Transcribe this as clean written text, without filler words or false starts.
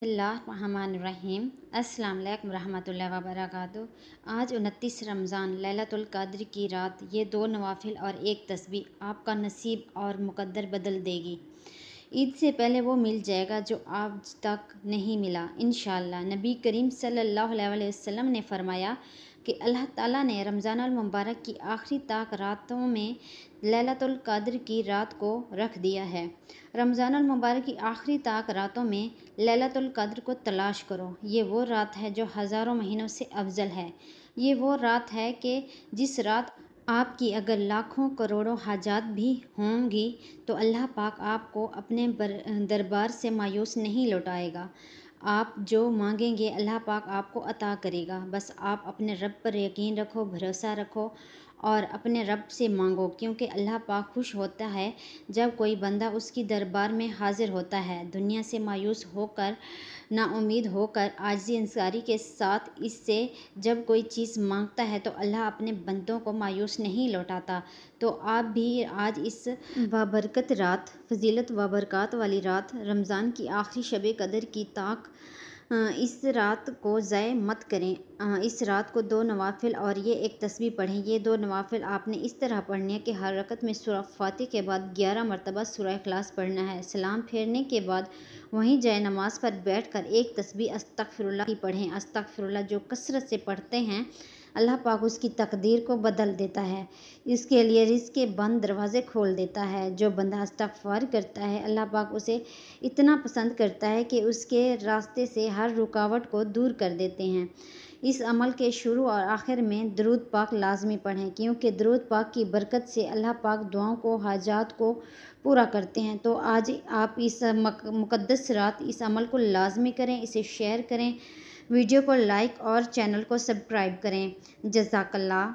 बिस्मिल्लाहिर्रहमानिर्रहीम। अस्सलाम वालेकुम रहमतुल्लाहि व बरकातुहू। आज 29 रमज़ान लैलतुल क़द्र की रात, ये 2 नवाफिल और एक तस्बीह आपका नसीब और मुक़द्दर बदल देगी। ईद से पहले वो मिल जाएगा जो आज तक नहीं मिला इंशाअल्लाह। नबी करीम सल्लल्लाहु अलैहि वसल्लम ने फरमाया कि अल्लाह ताला ने रमज़ानुल मुबारक की आखिरी ताक रातों में लैलतुल क़द्र की रात को रख दिया है। रमज़ानुल मुबारक की आखिरी ताक रातों में लैलतुल क़द्र को तलाश करो। ये वो रात है जो हज़ारों महीनों से अफजल है। ये वो रात है कि जिस रात आपकी अगर लाखों करोड़ों हाजात भी होंगी तो अल्लाह पाक आपको अपने दरबार से मायूस नहीं लौटाएगा। आप जो मांगेंगे अल्लाह पाक आपको अता करेगा। बस आप अपने रब पर यकीन रखो, भरोसा रखो और अपने रब से मांगो, क्योंकि अल्लाह पाक खुश होता है जब कोई बंदा उसकी दरबार में हाजिर होता है। दुनिया से मायूस होकर, नाउम्मीद होकर, आजिज़ी इंसारी के साथ इससे जब कोई चीज़ मांगता है तो अल्लाह अपने बंदों को मायूस नहीं लौटाता। तो आप भी आज इस बाबरकत रात, फजीलत व बरक़ात वाली रात, रमज़ान की आखिरी शब कदर की ताक, इस रात को ज़ाय मत करें। इस रात को 2 नवाफिल और ये एक तस्बीह पढ़ें। ये 2 नवाफिल आपने इस तरह पढ़नी है कि हर रकत में सूरह फातिहा के बाद 11 मरतबा सूरह इखलास पढ़ना है। सलाम फेरने के बाद वहीं जाए नमाज पर बैठकर एक तस्बीह अस्तगफिरुल्लाह की पढ़ें। अस्तगफिरुल्लाह जो कसरत से पढ़ते हैं अल्लाह पाक उसकी तकदीर को बदल देता है, इसके लिए रिज़्क़ के बंद दरवाज़े खोल देता है। जो बंदा इस्तिग़फ़ार करता है अल्लाह पाक उसे इतना पसंद करता है कि उसके रास्ते से हर रुकावट को दूर कर देते हैं। इस अमल के शुरू और आखिर में दरूद पाक लाजमी पढ़ें, क्योंकि दरूद पाक की बरकत से अल्लाह पाक दुआओं को, हाजात को पूरा करते हैं। तो आज आप इस मुक़द्दस रात इस अमल को लाजमी करें, इसे शेयर करें, वीडियो को लाइक और चैनल को सब्सक्राइब करें। जज़ाकल्लाह।